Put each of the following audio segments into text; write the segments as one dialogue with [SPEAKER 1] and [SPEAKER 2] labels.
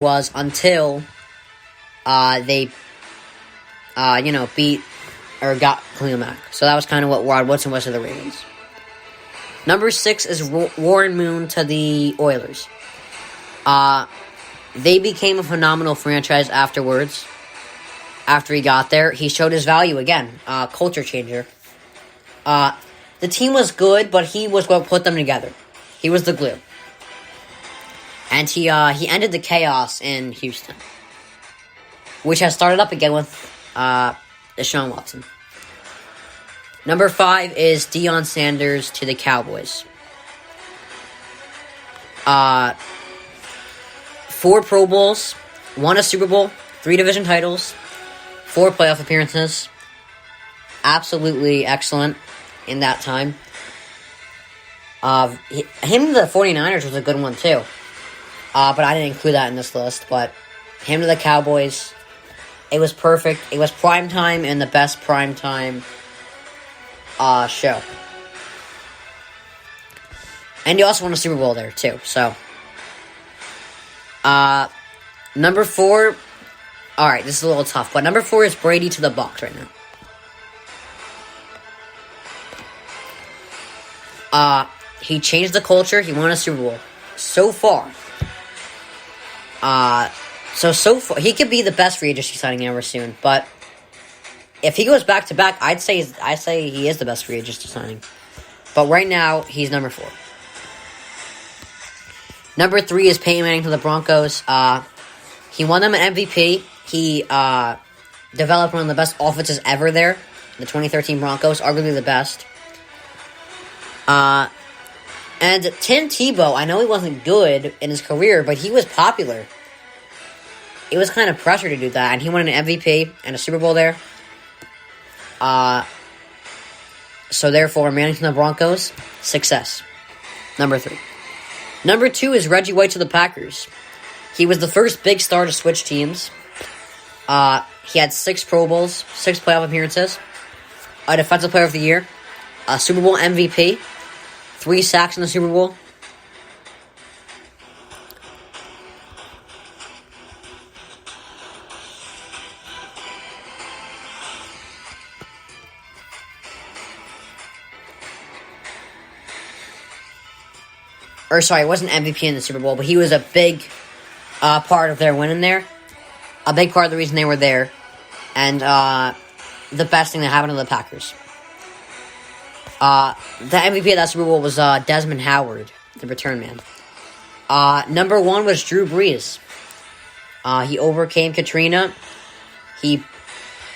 [SPEAKER 1] was until they beat or got Khalil Mack. So that was kind of what Rod Woodson was to the Ravens. Number 6 is Warren Moon to the Oilers. They became a phenomenal franchise afterwards. After he got there, he showed his value again. Culture changer. The team was good, but he was what put them together. He was the glue. And he ended the chaos in Houston, which has started up again with Deshaun Watson. Number 5 is Deion Sanders to the Cowboys. 4 Pro Bowls, 1 a Super Bowl, 3 division titles, 4 playoff appearances. Absolutely excellent in that time. Him to the 49ers was a good one too. But I didn't include that in this list. But him to the Cowboys, it was perfect. It was primetime and the best primetime show. And he also won a Super Bowl there too. So, number 4. All right, this is a little tough, but number 4 is Brady to the Bucs right now. He changed the culture. He won a Super Bowl. So far, so far, he could be the best free agency signing ever soon. But if he goes back to back, I'd say he is the best free agency signing. But right now, he's number 4. Number 3 is Peyton Manning to the Broncos. He won them an MVP. He developed one of the best offenses ever there. The 2013 Broncos, arguably the best. And Tim Tebow, I know he wasn't good in his career, but he was popular. It was kind of pressure to do that, and he won an MVP and a Super Bowl there. So therefore, Manning to the Broncos, success. Number 3. Number 2 is Reggie White to the Packers. He was the first big star to switch teams. He had 6 Pro Bowls, 6 playoff appearances, a Defensive Player of the Year, a Super Bowl MVP, 3 sacks in the Super Bowl. Or sorry, it wasn't MVP in the Super Bowl, but he was a big part of their winning there. A big part of the reason they were there. And the best thing that happened to the Packers. The MVP of that Super Bowl was Desmond Howard, the return man. Number 1 was Drew Brees. He overcame Katrina. He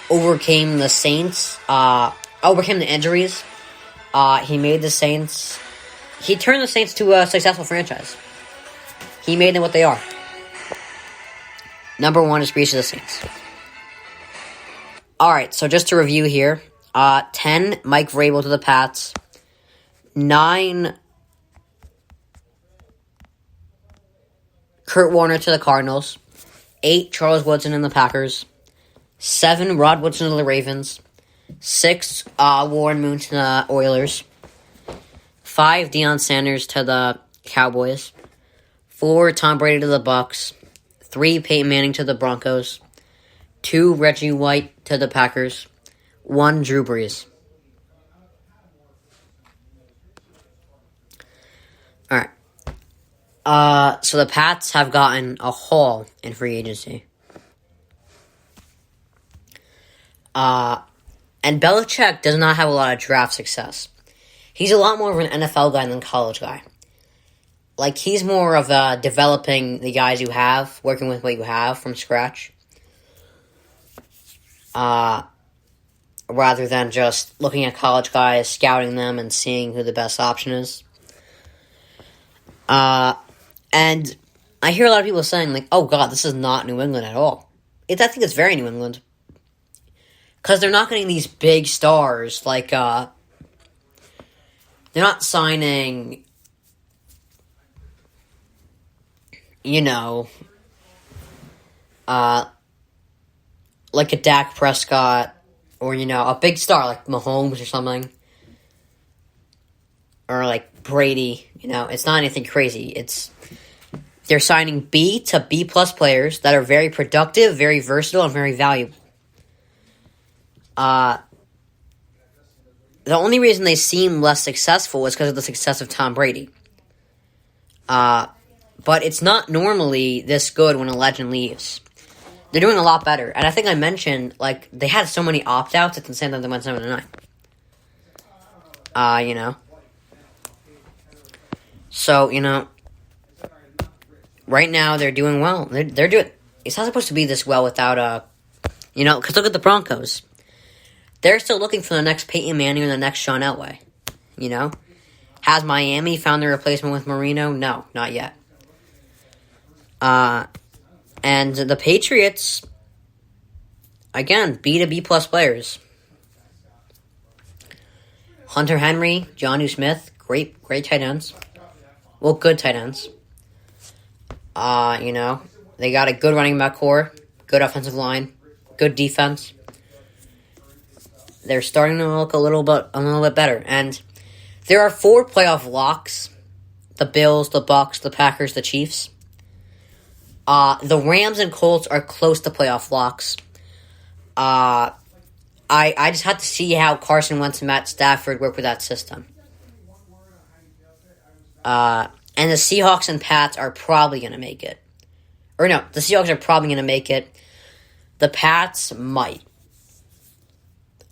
[SPEAKER 1] overcame the Saints. Overcame the injuries. He made the Saints... He turned the Saints to a successful franchise. He made them what they are. Number 1 is Brees to the Saints. Alright, so just to review here. 10, Mike Vrabel to the Pats. 9, Kurt Warner to the Cardinals. 8, Charles Woodson and the Packers. 7, Rod Woodson to the Ravens. 6, Warren Moon to the Oilers. 5, Deion Sanders to the Cowboys. 4, Tom Brady to the Bucs. 3, Peyton Manning to the Broncos. 2, Reggie White to the Packers. 1, Drew Brees. Alright. So the Pats have gotten a haul in free agency. And Belichick does not have a lot of draft success. He's a lot more of an NFL guy than college guy. Like, he's more of developing the guys you have, working with what you have from scratch. Rather than just looking at college guys, scouting them, and seeing who the best option is. And I hear a lot of people saying, like, oh god, this is not New England at all. I think it's very New England. Because they're not getting these big stars, like, they're not signing, like a Dak Prescott, or, a big star like Mahomes or something. Or like Brady, it's not anything crazy. They're signing B to B plus players that are very productive, very versatile, and very valuable. The only reason they seem less successful is because of the success of Tom Brady. But it's not normally this good when a legend leaves. They're doing a lot better. And I think I mentioned, like, they had so many opt-outs, it's insane that they went 7-9. So, right now they're doing well. They're doing... It's not supposed to be this well without, because look at the Broncos. They're still looking for the next Peyton Manning or the next Sean Elway. Has Miami found their replacement with Marino? No, not yet. And the Patriots, again, B to B plus players. Hunter Henry, Jonnu Smith, great tight ends. Well, good tight ends. They got a good running back core, good offensive line, good defense. They're starting to look a little bit better. And there are 4 playoff locks: the Bills, the Bucks, the Packers, the Chiefs. The Rams and Colts are close to playoff locks. I just have to see how Carson Wentz and Matt Stafford work with that system. And the Seahawks and Pats are probably going to make it. Or no, the Seahawks are probably going to make it. The Pats might.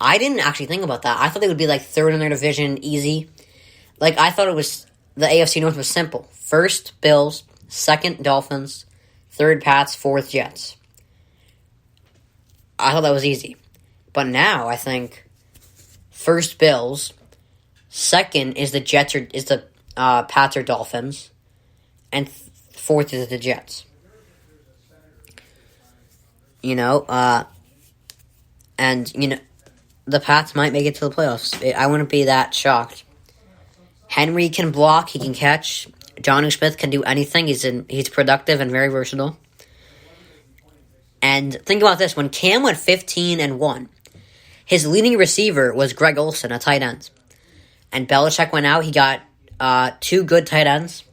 [SPEAKER 1] I didn't actually think about that. I thought they would be like third in their division, easy. Like, I thought it was, the AFC North was simple. First, Bills. Second, Dolphins. Third, Pats. Fourth, Jets. I thought that was easy. But now, I think, first, Bills. Second is the Jets, or is the Pats or Dolphins. And fourth is the Jets. The Pats might make it to the playoffs. I wouldn't be that shocked. Henry can block. He can catch. Jonnu Smith can do anything. He's productive and very versatile. And think about this. When Cam went 15-1, his leading receiver was Greg Olsen, a tight end. And Belichick went out. He got 2 good tight ends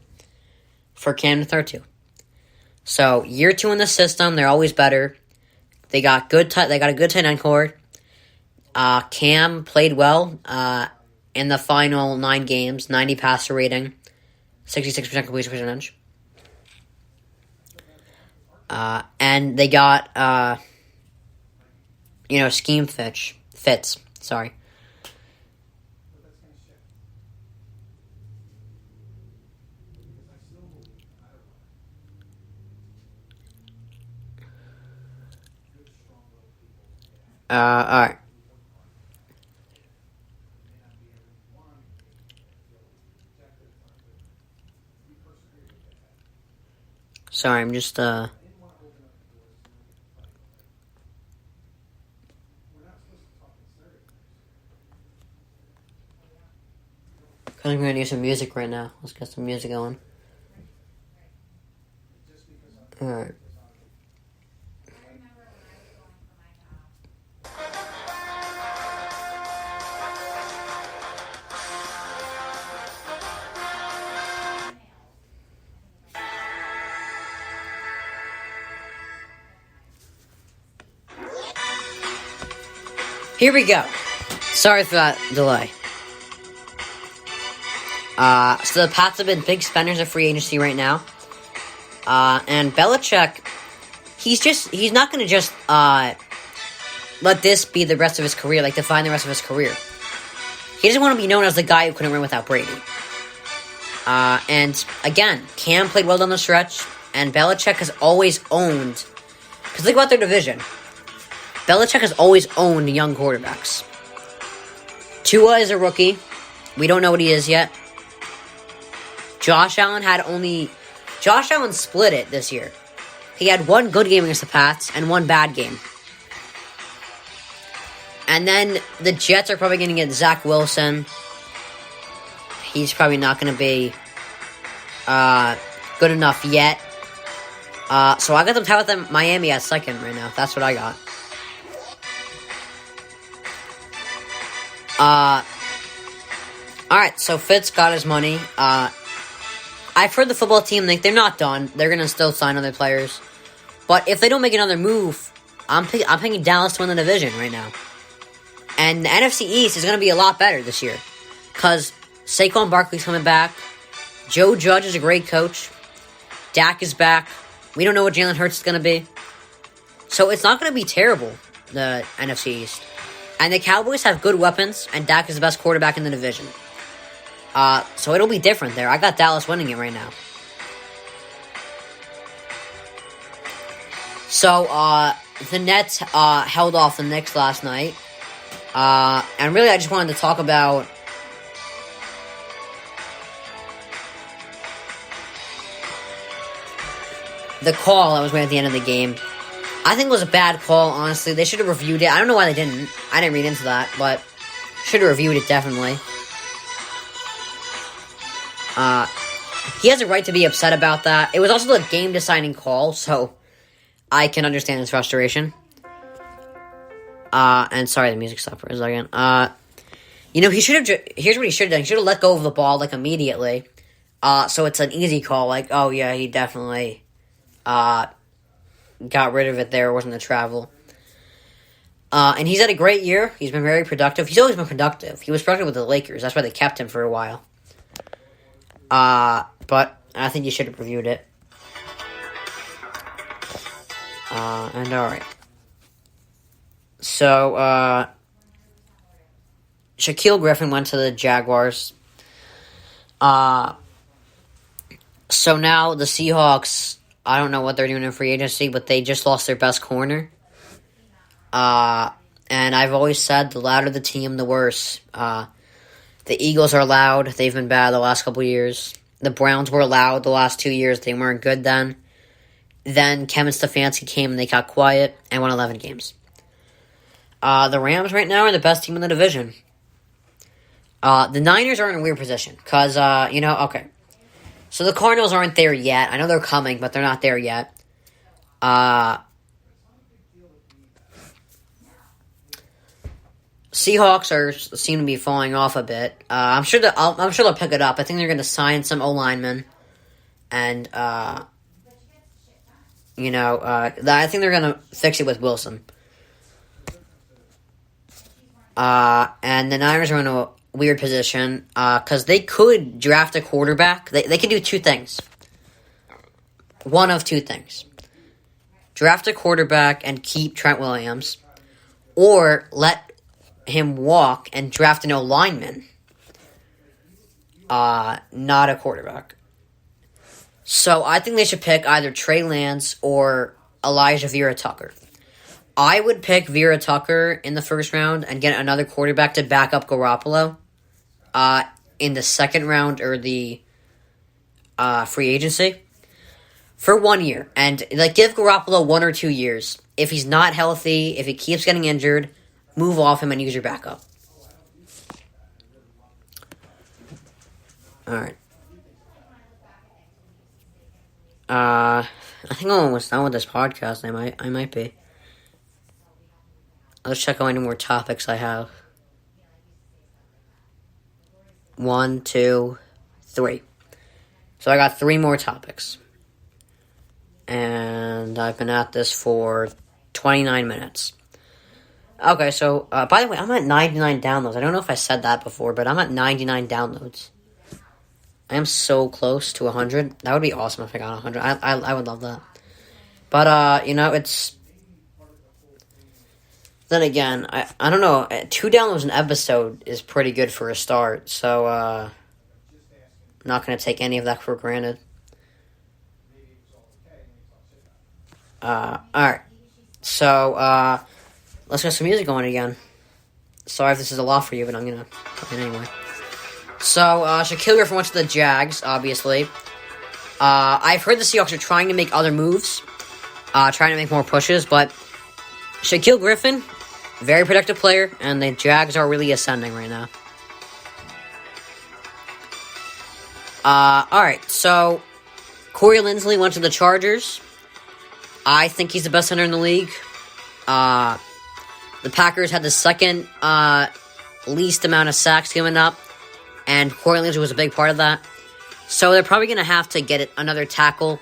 [SPEAKER 1] for Cam to throw to. So, year 2 in the system. They're always better. They got a good tight end core. Cam played well in the final 9 games, 90 passer rating, 66% completion percentage. And they got, scheme fits. Sorry. Alright. Sorry, I'm just, because I'm going to do some music right now. Let's get some music going. Alright. Here we go. Sorry for that delay. So the Pats have been big spenders of free agency right now. And Belichick, he's not going to just let this be the rest of his career, like define the rest of his career. He doesn't want to be known as the guy who couldn't win without Brady. And again, Cam played well down the stretch, and Belichick has always owned, because think about their division. Belichick has always owned young quarterbacks. Tua is a rookie. We don't know what he is yet. Josh Allen split it this year. He had 1 good game against the Pats and 1 bad game. And then the Jets are probably going to get Zach Wilson. He's probably not going to be good enough yet. So I got them tied with them Miami at second right now. That's what I got. Alright, so Fitz got his money. I've heard the football team, they're not done. They're going to still sign other players. But if they don't make another move, I'm picking Dallas to win the division right now. And the NFC East is going to be a lot better this year. Because Saquon Barkley's coming back. Joe Judge is a great coach. Dak is back. We don't know what Jalen Hurts is going to be. So it's not going to be terrible, the NFC East. And the Cowboys have good weapons, and Dak is the best quarterback in the division. So it'll be different there. I got Dallas winning it right now. So, the Nets held off the Knicks last night. And really, I just wanted to talk about the call that was made at the end of the game. I think it was a bad call, honestly. They should have reviewed it. I don't know why they didn't. I didn't read into that, but should have reviewed it, definitely. He has a right to be upset about that. It was also the game-deciding call, so I can understand his frustration. And sorry, the music stopped for a second. He should have... Here's what he should have done. He should have let go of the ball, immediately. So it's an easy call, oh, yeah, he definitely, got rid of it there. It wasn't a travel. And he's had a great year. He's been very productive. He's always been productive. He was productive with the Lakers. That's why they kept him for a while. But I think you should have reviewed it. And alright. So, Shaquille Griffin went to the Jaguars. So now the Seahawks, I don't know what they're doing in free agency, but they just lost their best corner. And I've always said the louder the team, the worse. The Eagles are loud. They've been bad the last couple years. The Browns were loud the last 2 years. They weren't good then. Then Kevin Stefanski came and they got quiet and won 11 games. The Rams right now are the best team in the division. The Niners are in a weird position. Because, okay. So the Cardinals aren't there yet. I know they're coming, but they're not there yet. Seahawks seem to be falling off a bit. I'm sure they'll pick it up. I think they're going to sign some O-linemen, and I think they're going to fix it with Wilson. And the Niners are in a weird position because they could draft a quarterback. They can do two things. One of two things: draft a quarterback and keep Trent Williams, or let him walk and draft an O-lineman, not a quarterback. So I think they should pick either Trey Lance or Elijah Vera Tucker. I would pick Vera Tucker in the first round and get another quarterback to back up Garoppolo in the second round or the free agency for 1 year. And give Garoppolo 1 or 2 years. If he's not healthy, if he keeps getting injured, move off him and use your backup. Alright. I think I'm almost done with this podcast. I might be. Let's check how many more topics I have. 1, 2, 3. So I got 3 more topics. And I've been at this for 29 minutes. Okay, so, by the way, I'm at 99 downloads. I don't know if I said that before, but I'm at 99 downloads. I am so close to 100. That would be awesome if I got 100. I would love that. But, it's... Then again, I don't know. 2 downloads an episode is pretty good for a start. So, I'm not going to take any of that for granted. Alright. So, let's get some music going again. Sorry if this is a lot for you, but I'm going to play it anyway. So, Shaquille Griffin went to the Jags, obviously. I've heard the Seahawks are trying to make other moves. Trying to make more pushes, but Shaquille Griffin, very productive player, and the Jags are really ascending right now. Alright, so Corey Linsley went to the Chargers. I think he's the best center in the league. The Packers had the second least amount of sacks given up, and Corey Linsley was a big part of that. So they're probably going to have to get another tackle.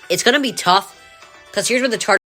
[SPEAKER 1] It's going to be tough because here's where the Chargers